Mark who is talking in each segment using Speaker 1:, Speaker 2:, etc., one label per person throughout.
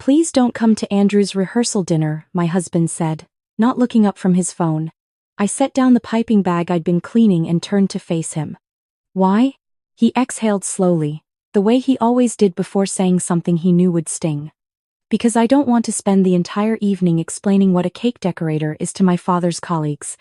Speaker 1: Please don't come to Andrew's rehearsal dinner, my husband said, not looking up from his phone. I set down the piping bag I'd been cleaning and turned to face him. Why? He exhaled slowly, the way he always did before saying something he knew would sting. Because I don't want to spend the entire evening explaining what a cake decorator is to my father's colleagues.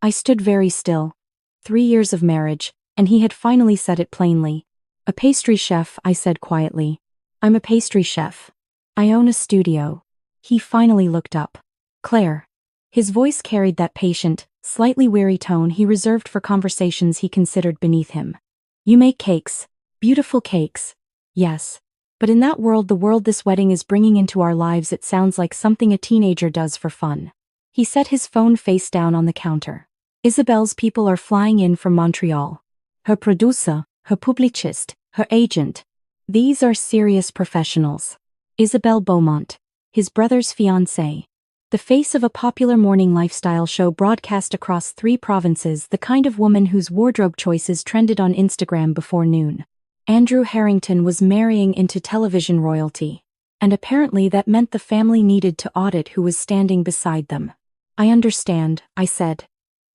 Speaker 1: I stood very still. 3 years of marriage, and he had finally said it plainly. A pastry chef, I said quietly. I'm a pastry chef. I own a studio. He finally looked up. Claire. His voice carried that patient, slightly weary tone he reserved for conversations he considered beneath him. You make cakes. Beautiful cakes. Yes. But in that world, the world this wedding is bringing into our lives, it sounds like something a teenager does for fun. He set his phone face down on the counter. Isabelle's people are flying in from Montreal. Her producer, her publicist, her agent. These are serious professionals. Isabelle Beaumont, his brother's fiancée. The face of a popular morning lifestyle show broadcast across 3 provinces, the kind of woman whose wardrobe choices trended on Instagram before noon. Andrew Harrington was marrying into television royalty. And apparently that meant the family needed to audit who was standing beside them. I understand, I said.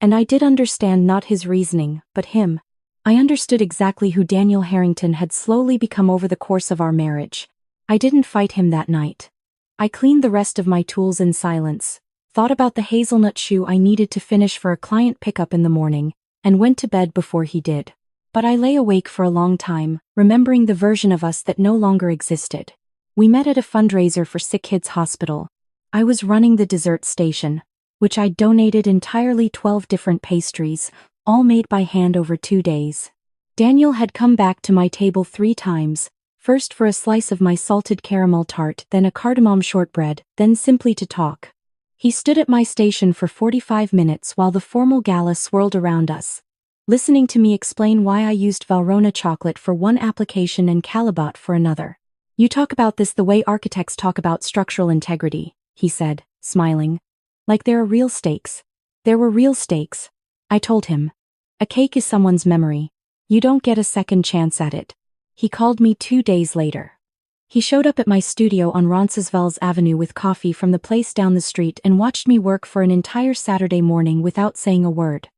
Speaker 1: And I did understand not his reasoning, but him. I understood exactly who Daniel Harrington had slowly become over the course of our marriage. I didn't fight him that night. I cleaned the rest of my tools in silence, thought about the hazelnut shoe I needed to finish for a client pickup in the morning, and went to bed before he did. But I lay awake for a long time, remembering the version of us that no longer existed. We met at a fundraiser for Sighe's hospital. I was running the dessert station, which I donated entirely 12 different pastries, all made by hand over 2 days. Daniel had come back to my table 3 times, first for a slice of my salted caramel tart, then a cardamom shortbread, then simply to talk. He stood at my station for 45 minutes while the formal gala swirled around us, listening to me explain why I used Valrhona chocolate for one application and Calibat for another. You talk about this the way architects talk about structural integrity, he said, smiling. Like there are real stakes. There were real stakes. I told him. A cake is someone's memory. You don't get a second chance at it. He called me 2 days later. He showed up at my studio on Roncesvalles Avenue with coffee from the place down the street and watched me work for an entire Saturday morning without saying a word.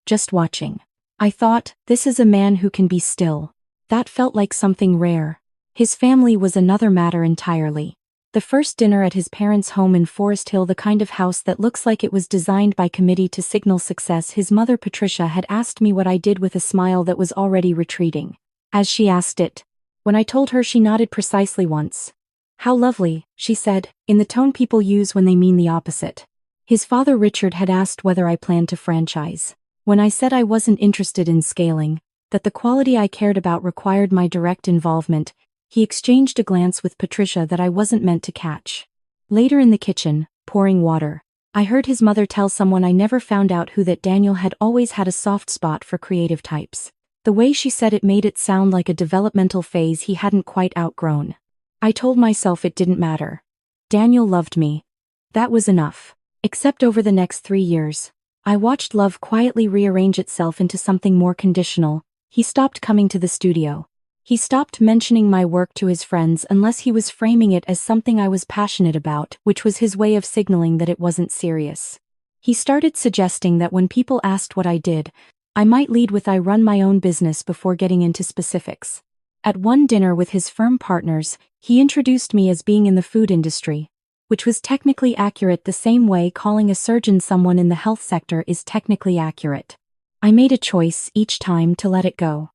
Speaker 1: Just watching. I thought, this is a man who can be still. That felt like something rare. His family was another matter entirely. The first dinner at his parents' home in Forest Hill, the kind of house that looks like it was designed by committee to signal success, his mother Patricia had asked me what I did with a smile that was already retreating. As she asked it, when I told her, she nodded precisely once. How lovely, she said, in the tone people use when they mean the opposite. His father Richard had asked whether I planned to franchise. When I said I wasn't interested in scaling, that the quality I cared about required my direct involvement, he exchanged a glance with Patricia that I wasn't meant to catch. Later in the kitchen, pouring water, I heard his mother tell someone I never found out who that Daniel had always had a soft spot for creative types. The way she said it made it sound like a developmental phase he hadn't quite outgrown. I told myself it didn't matter. Daniel loved me. That was enough. Except over the next 3 years, I watched love quietly rearrange itself into something more conditional. He stopped coming to the studio. He stopped mentioning my work to his friends unless he was framing it as something I was passionate about, which was his way of signaling that it wasn't serious. He started suggesting that when people asked what I did, I might lead with I run my own business before getting into specifics. At one dinner with his firm partners, he introduced me as being in the food industry, which was technically accurate the same way calling a surgeon someone in the health sector is technically accurate. I made a choice each time to let it go.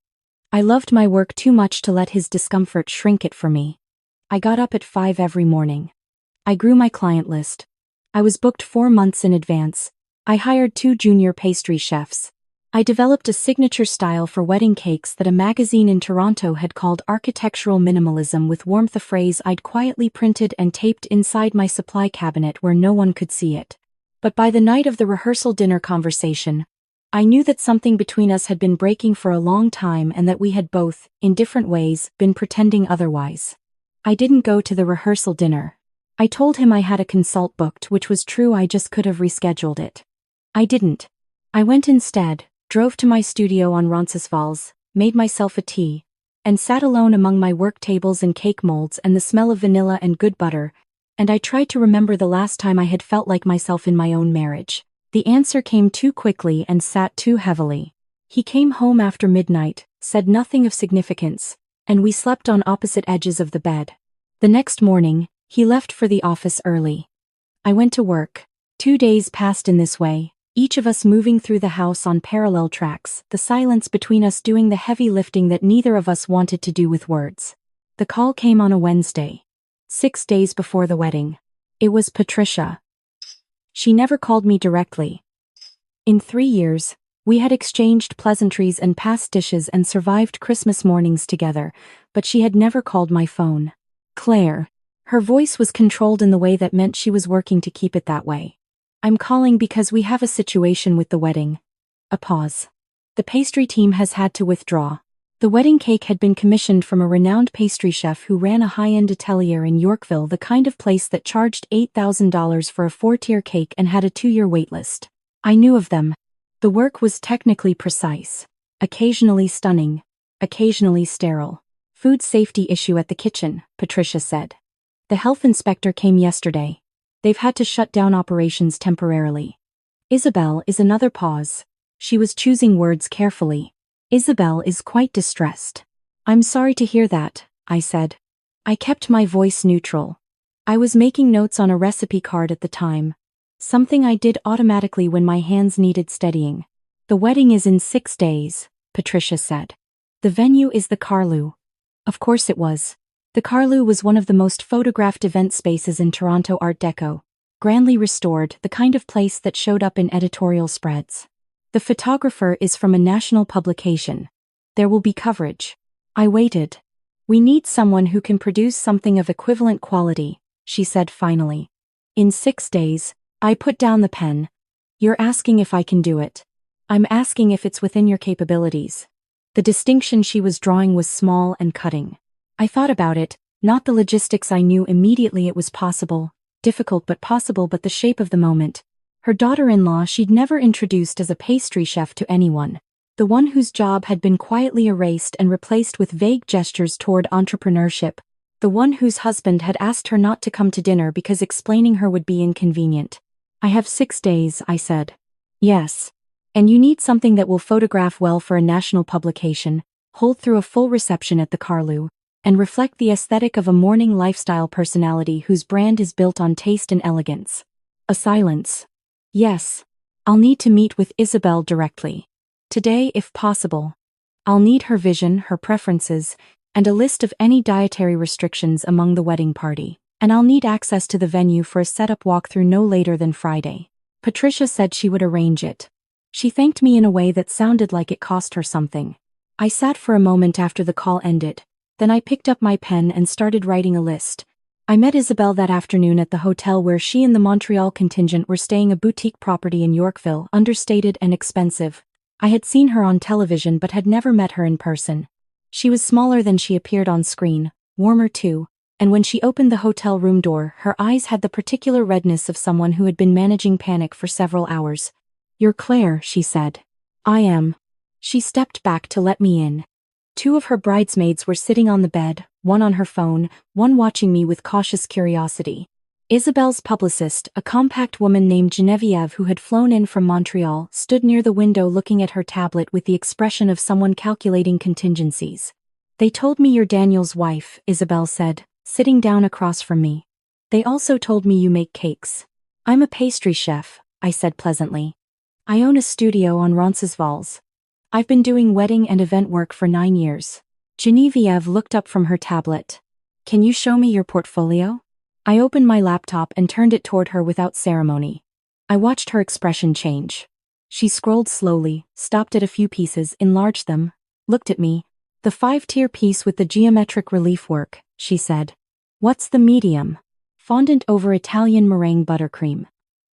Speaker 1: I loved my work too much to let his discomfort shrink it for me. I got up at 5 every morning. I grew my client list. I was booked 4 months in advance. I hired 2 junior pastry chefs. I developed a signature style for wedding cakes that a magazine in Toronto had called architectural minimalism with warmth, a phrase I'd quietly printed and taped inside my supply cabinet where no one could see it. But by the night of the rehearsal dinner conversation, I knew that something between us had been breaking for a long time and that we had both, in different ways, been pretending otherwise. I didn't go to the rehearsal dinner. I told him I had a consult booked, which was true, I just could have rescheduled it. I didn't. I went instead, drove to my studio on Roncesvalles, made myself a tea, and sat alone among my work tables and cake molds and the smell of vanilla and good butter, And I tried to remember the last time I had felt like myself in my own marriage. The answer came too quickly and sat too heavily. He came home after midnight, said nothing of significance, and we slept on opposite edges of the bed. The next morning, he left for the office early. I went to work. 2 days passed in this way, each of us moving through the house on parallel tracks, the silence between us doing the heavy lifting that neither of us wanted to do with words. The call came on a Wednesday, 6 days before the wedding. It was Patricia. She never called me directly. In 3 years, we had exchanged pleasantries and passed dishes and survived Christmas mornings together, but she had never called my phone. Claire. Her voice was controlled in the way that meant she was working to keep it that way. I'm calling because we have a situation with the wedding. A pause. The pastry team has had to withdraw. The wedding cake had been commissioned from a renowned pastry chef who ran a high-end atelier in Yorkville, the kind of place that charged $8,000 for a 4-tier cake and had a 2-year waitlist. I knew of them. The work was technically precise, occasionally stunning, occasionally sterile. Food safety issue at the kitchen, Patricia said. The health inspector came yesterday. They've had to shut down operations temporarily. Isabel is another pause. She was choosing words carefully. Isabel is quite distressed. I'm sorry to hear that, I said. I kept my voice neutral. I was making notes on a recipe card at the time. Something I did automatically when my hands needed steadying. The wedding is in 6 days, Patricia said. The venue is the Carlou. Of course it was. The Carlou was one of the most photographed event spaces in Toronto Art Deco. Grandly restored, the kind of place that showed up in editorial spreads. The photographer is from a national publication. There will be coverage. I waited. We need someone who can produce something of equivalent quality, she said finally. In 6 days, I put down the pen. You're asking if I can do it. I'm asking if it's within your capabilities. The distinction she was drawing was small and cutting. I thought about it, not the logistics. I knew immediately it was possible, difficult but possible, but the shape of the moment. Her daughter-in-law she'd never introduced as a pastry chef to anyone. The one whose job had been quietly erased and replaced with vague gestures toward entrepreneurship. The one whose husband had asked her not to come to dinner because explaining her would be inconvenient. I have 6 days, I said. Yes. And you need something that will photograph well for a national publication, hold through a full reception at the Carlou, and reflect the aesthetic of a morning lifestyle personality whose brand is built on taste and elegance. A silence. Yes. I'll need to meet with Isabel directly. Today, if possible. I'll need her vision, her preferences, and a list of any dietary restrictions among the wedding party. And I'll need access to the venue for a setup walkthrough no later than Friday. Patricia said she would arrange it. She thanked me in a way that sounded like it cost her something. I sat for a moment after the call ended. Then I picked up my pen and started writing a list. I met Isabel that afternoon at the hotel where she and the Montreal contingent were staying, a boutique property in Yorkville, understated and expensive. I had seen her on television but had never met her in person. She was smaller than she appeared on screen, warmer too, and when she opened the hotel room door, her eyes had the particular redness of someone who had been managing panic for several hours. "You're Claire," she said. "I am." She stepped back to let me in. 2 of her bridesmaids were sitting on the bed, one on her phone, one watching me with cautious curiosity. Isabel's publicist, a compact woman named Genevieve who had flown in from Montreal, stood near the window looking at her tablet with the expression of someone calculating contingencies. "They told me you're Daniel's wife," Isabel said, sitting down across from me. "They also told me you make cakes." "I'm a pastry chef," I said pleasantly. "I own a studio on Roncesvalles. I've been doing wedding and event work for 9 years. Genevieve looked up from her tablet. "Can you show me your portfolio?" I opened my laptop and turned it toward her without ceremony. I watched her expression change. She scrolled slowly, stopped at a few pieces, enlarged them, looked at me. "The 5-tier piece with the geometric relief work," she said. "What's the medium?" "Fondant over Italian meringue buttercream."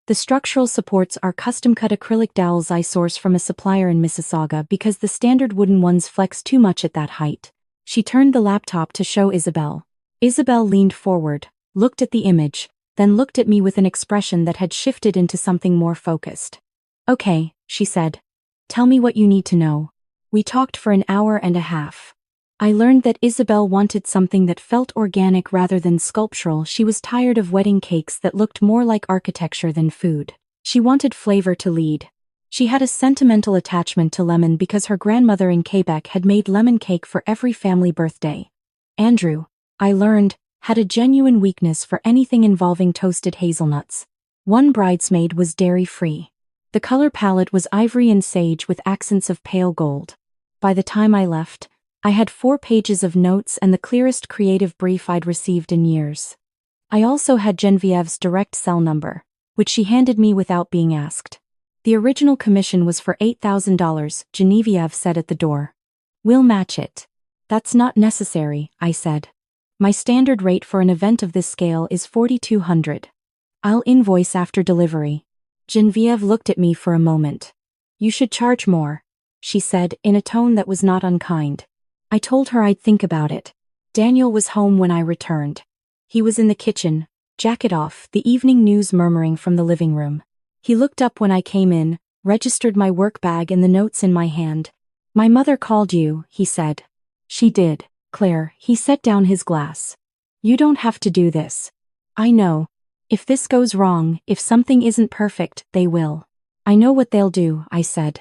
Speaker 1: "The structural supports are custom-cut acrylic dowels I source from a supplier in Mississauga because the standard wooden ones flex too much at that height." She turned the laptop to show Isabel. Isabel leaned forward, looked at the image, then looked at me with an expression that had shifted into something more focused. "Okay," she said. "Tell me what you need to know." We talked for an hour and a half. I learned that Isabel wanted something that felt organic rather than sculptural. She was tired of wedding cakes that looked more like architecture than food. She wanted flavor to lead. She had a sentimental attachment to lemon because her grandmother in Quebec had made lemon cake for every family birthday. Andrew, I learned, had a genuine weakness for anything involving toasted hazelnuts. One bridesmaid was dairy-free. The color palette was ivory and sage with accents of pale gold. By the time I left, I had 4 pages of notes and the clearest creative brief I'd received in years. I also had Genevieve's direct cell number, which she handed me without being asked. The original commission was for $8,000, Genevieve said at the door. We'll match it. That's not necessary, I said. My standard rate for an event of this scale is $4,200. I'll invoice after delivery. Genevieve looked at me for a moment. You should charge more, she said in a tone that was not unkind. I told her I'd think about it. Daniel was home when I returned. He was in the kitchen, jacket off, the evening news murmuring from the living room. He looked up when I came in, registered my work bag and the notes in my hand. My mother called you, he said. She did, Claire. He set down his glass. You don't have to do this. I know. If this goes wrong, if something isn't perfect, they will. I know what they'll do, I said.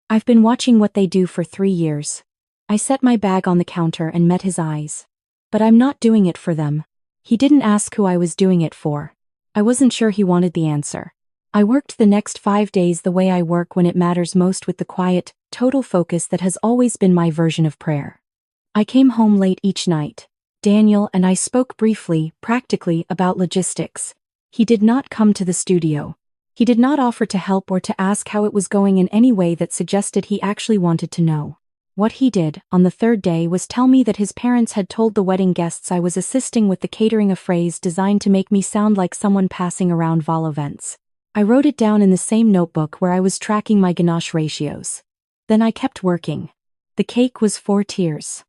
Speaker 1: I've been watching what they do for 3 years. I set my bag on the counter and met his eyes. But I'm not doing it for them. He didn't ask who I was doing it for. I wasn't sure he wanted the answer. I worked the next 5 days the way I work when it matters most, with the quiet, total focus that has always been my version of prayer. I came home late each night. Daniel and I spoke briefly, practically, about logistics. He did not come to the studio. He did not offer to help or to ask how it was going in any way that suggested he actually wanted to know. What he did, on the 3rd day, was tell me that his parents had told the wedding guests I was assisting with the catering, a phrase designed to make me sound like someone passing around vol events. I wrote it down in the same notebook where I was tracking my ganache ratios. Then I kept working. The cake was 4 tiers.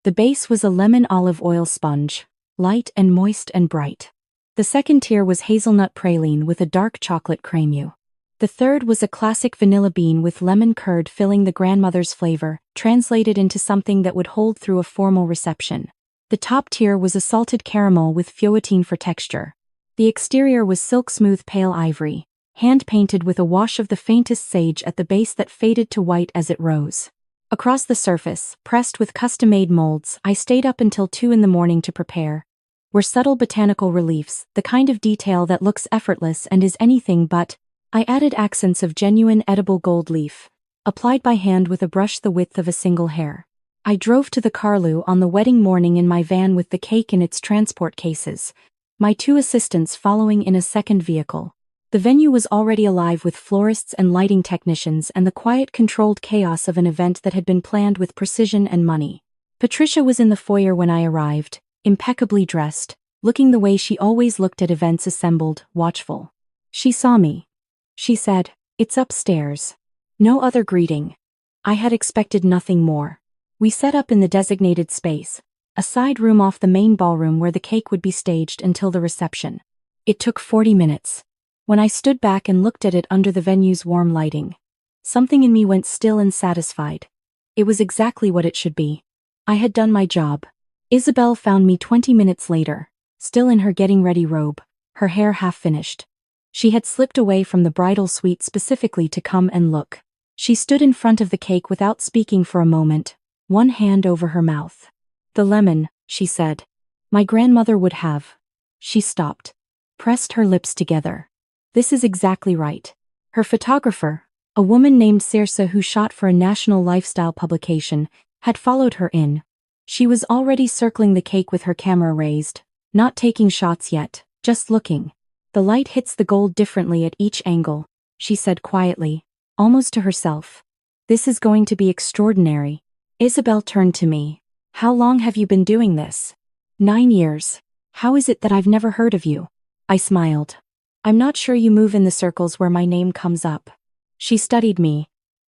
Speaker 1: The base was a lemon olive oil sponge, light and moist and bright. The 2nd tier was hazelnut praline with a dark chocolate crème. The 3rd was a classic vanilla bean with lemon curd filling the grandmother's flavor, translated into something that would hold through a formal reception. The top tier was a salted caramel with feuilletine for texture. The exterior was silk smooth pale ivory, hand-painted with a wash of the faintest sage at the base that faded to white as it rose. Across the surface, pressed with custom-made molds, I stayed up until 2 in the morning to prepare. Were subtle botanical reliefs, the kind of detail that looks effortless and is anything but. I added accents of genuine edible gold leaf, applied by hand with a brush the width of a single hair. I drove to the Carlu on the wedding morning in my van with the cake in its transport cases, my 2 assistants following in a second vehicle. The venue was already alive with florists and lighting technicians and the quiet, controlled chaos of an event that had been planned with precision and money. Patricia was in the foyer when I arrived, impeccably dressed, looking the way she always looked at events assembled, watchful. She saw me. She said, "It's upstairs." No other greeting. I had expected nothing more. We set up in the designated space, a side room off the main ballroom where the cake would be staged until the reception. It took 40 minutes. When I stood back and looked at it under the venue's warm lighting, something in me went still and satisfied. It was exactly what it should be. I had done my job. Isabel found me 20 minutes later, still in her getting ready robe, her hair half finished. She had slipped away from the bridal suite specifically to come and look. She stood in front of the cake without speaking for a moment, one hand over her mouth. "The lemon," she said. "My grandmother would have." She stopped, pressed her lips together. "This is exactly right." Her photographer, a woman named Circe who shot for a national lifestyle publication, had followed her in. She was already circling the cake with her camera raised, not taking shots yet, just looking. "The light hits the gold differently at each angle," she said quietly, almost to herself. "This is going to be extraordinary." Isabel turned to me. "How long have you been doing this?" 9 years. "How is it that I've never heard of you?" I smiled. "I'm not sure you move in the circles where my name comes up." She studied me.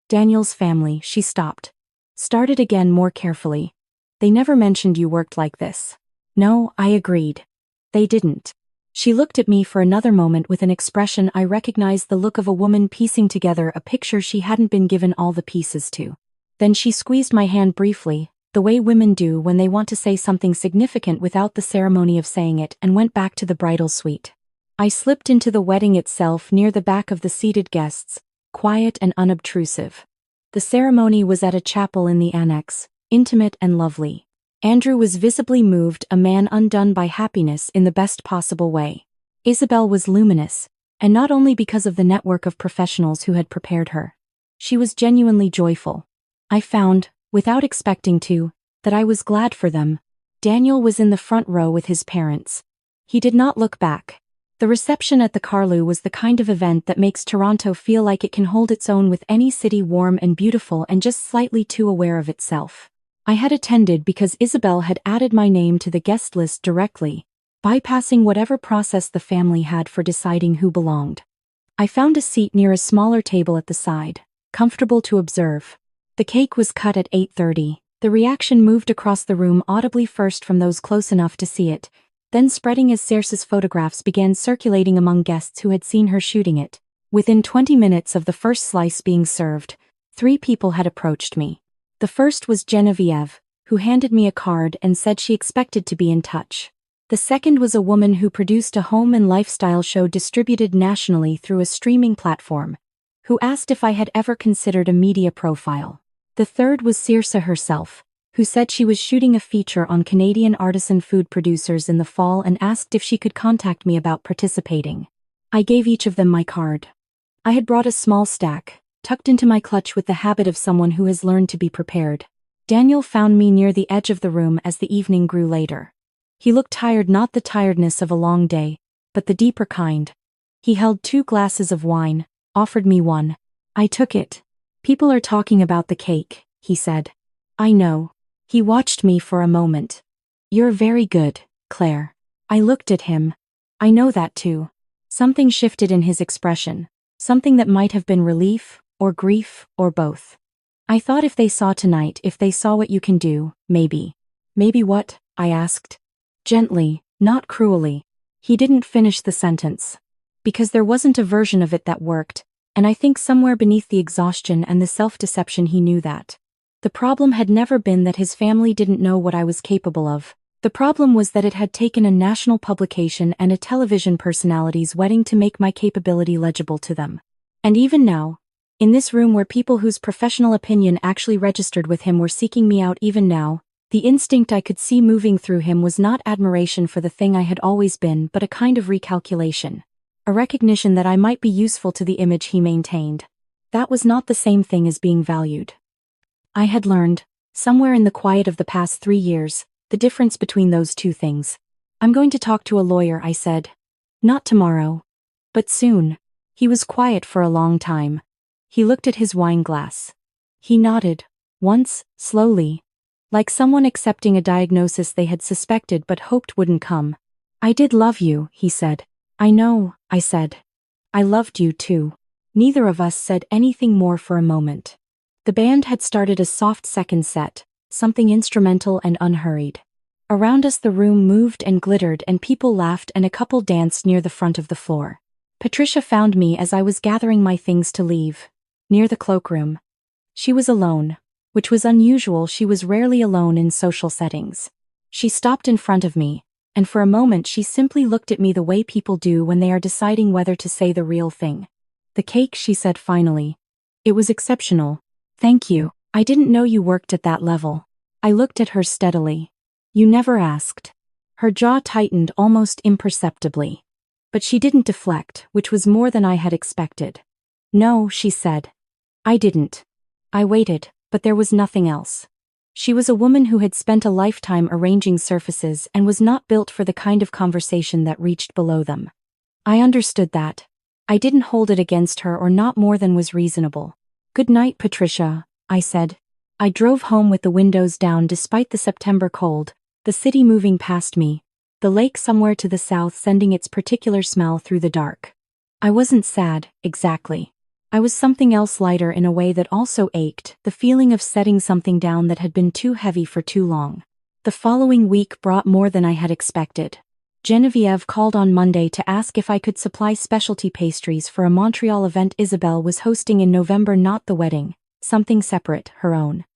Speaker 1: "Daniel's family," she stopped. Started again more carefully. "They never mentioned you worked like this." "No," I agreed. "They didn't." She looked at me for another moment with an expression I recognized, the look of a woman piecing together a picture she hadn't been given all the pieces to. Then she squeezed my hand briefly, the way women do when they want to say something significant without the ceremony of saying it, and went back to the bridal suite. I slipped into the wedding itself near the back of the seated guests, quiet and unobtrusive. The ceremony was at a chapel in the annex, intimate and lovely. Andrew was visibly moved, a man undone by happiness in the best possible way. Isabel was luminous, and not only because of the network of professionals who had prepared her. She was genuinely joyful. I found, without expecting to, that I was glad for them. Daniel was in the front row with his parents. He did not look back. The reception at the Carlu was the kind of event that makes Toronto feel like it can hold its own with any city, warm and beautiful and just slightly too aware of itself. I had attended because Isabel had added my name to the guest list directly, bypassing whatever process the family had for deciding who belonged. I found a seat near a smaller table at the side, comfortable to observe. The cake was cut at 8:30. The reaction moved across the room audibly, first from those close enough to see it, then spreading as Circe's photographs began circulating among guests who had seen her shooting it. Within 20 minutes of the first slice being served, 3 people had approached me. The first was Genevieve, who handed me a card and said she expected to be in touch. The second was a woman who produced a home and lifestyle show distributed nationally through a streaming platform, who asked if I had ever considered a media profile. The third was Circe herself, who said she was shooting a feature on Canadian artisan food producers in the fall and asked if she could contact me about participating. I gave each of them my card. I had brought a small stack, tucked into my clutch with the habit of someone who has learned to be prepared. Daniel found me near the edge of the room as the evening grew later. He looked tired, not the tiredness of a long day, but the deeper kind. He held 2 glasses of wine, offered me one. I took it. "People are talking about the cake," he said. "I know." He watched me for a moment. "You're very good, Claire." I looked at him. "I know that too." Something shifted in his expression, something that might have been relief, or grief, or both. "I thought if they saw tonight, if they saw what you can do, maybe." "Maybe what?" I asked. Gently, not cruelly. He didn't finish the sentence. Because there wasn't a version of it that worked, and I think somewhere beneath the exhaustion and the self-deception he knew that. The problem had never been that his family didn't know what I was capable of. The problem was that it had taken a national publication and a television personality's wedding to make my capability legible to them. And even now, in this room where people whose professional opinion actually registered with him were seeking me out, even now, the instinct I could see moving through him was not admiration for the thing I had always been, but a kind of recalculation. A recognition that I might be useful to the image he maintained. That was not the same thing as being valued. I had learned, somewhere in the quiet of the past 3 years, the difference between those two things. "I'm going to talk to a lawyer," I said. "Not tomorrow. But soon." He was quiet for a long time. He looked at his wine glass. He nodded, once, slowly, like someone accepting a diagnosis they had suspected but hoped wouldn't come. "I did love you," he said. "I know," I said. "I loved you too." Neither of us said anything more for a moment. The band had started a soft second set, something instrumental and unhurried. Around us the room moved and glittered and people laughed and a couple danced near the front of the floor. Patricia found me as I was gathering my things to leave, near the cloakroom. She was alone, which was unusual. She was rarely alone in social settings. She stopped in front of me, and for a moment she simply looked at me the way people do when they are deciding whether to say the real thing. "The cake," she said finally. "It was exceptional. Thank you. I didn't know you worked at that level." I looked at her steadily. "You never asked." Her jaw tightened almost imperceptibly. But she didn't deflect, which was more than I had expected. "No," she said. "I didn't." I waited, but there was nothing else. She was a woman who had spent a lifetime arranging surfaces and was not built for the kind of conversation that reached below them. I understood that. I didn't hold it against her, or not more than was reasonable. "Good night, Patricia," I said. I drove home with the windows down despite the September cold, the city moving past me, the lake somewhere to the south sending its particular smell through the dark. I wasn't sad, exactly. I was something else, lighter in a way that also ached, the feeling of setting something down that had been too heavy for too long. The following week brought more than I had expected. Genevieve called on Monday to ask if I could supply specialty pastries for a Montreal event Isabel was hosting in November, not the wedding, something separate, her own.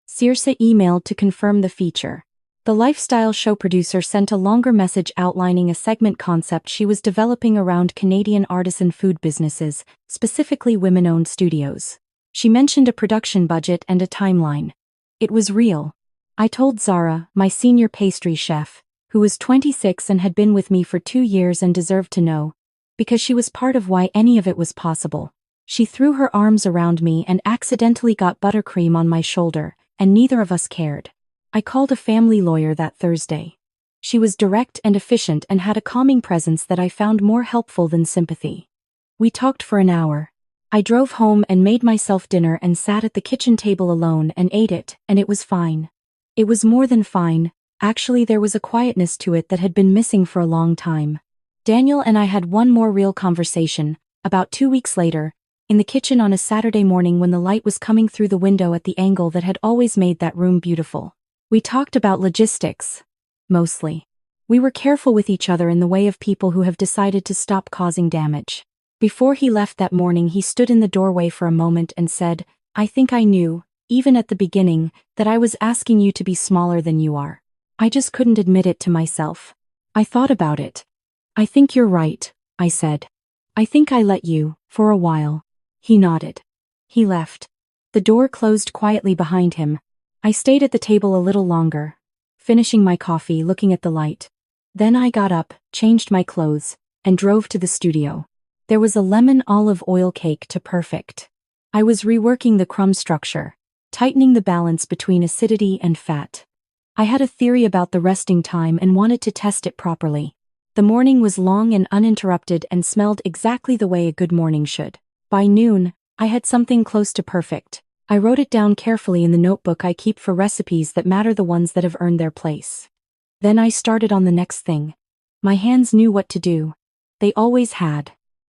Speaker 1: Sighe emailed to confirm the feature. The lifestyle show producer sent a longer message outlining a segment concept she was developing around Canadian artisan food businesses, specifically women-owned studios. She mentioned a production budget and a timeline. It was real. I told Zara, my senior pastry chef, who was 26 and had been with me for 2 years and deserved to know, because she was part of why any of it was possible. She threw her arms around me and accidentally got buttercream on my shoulder, and neither of us cared. I called a family lawyer that Thursday. She was direct and efficient and had a calming presence that I found more helpful than sympathy. We talked for an hour. I drove home and made myself dinner and sat at the kitchen table alone and ate it, and it was fine. It was more than fine, actually there was a quietness to it that had been missing for a long time. Daniel and I had one more real conversation, about 2 weeks later, in the kitchen on a Saturday morning when the light was coming through the window at the angle that had always made that room beautiful. We talked about logistics. Mostly. We were careful with each other in the way of people who have decided to stop causing damage. Before he left that morning, he stood in the doorway for a moment and said, "I think I knew, even at the beginning, that I was asking you to be smaller than you are. I just couldn't admit it to myself. I thought about it. I think you're right," I said. "I think I let you, for a while." He nodded. He left. The door closed quietly behind him. I stayed at the table a little longer, finishing my coffee, looking at the light. Then I got up, changed my clothes, and drove to the studio. There was a lemon olive oil cake to perfect. I was reworking the crumb structure, tightening the balance between acidity and fat. I had a theory about the resting time and wanted to test it properly. The morning was long and uninterrupted and smelled exactly the way a good morning should. By noon, I had something close to perfect. I wrote it down carefully in the notebook I keep for recipes that matter, the ones that have earned their place. Then I started on the next thing. My hands knew what to do. They always had.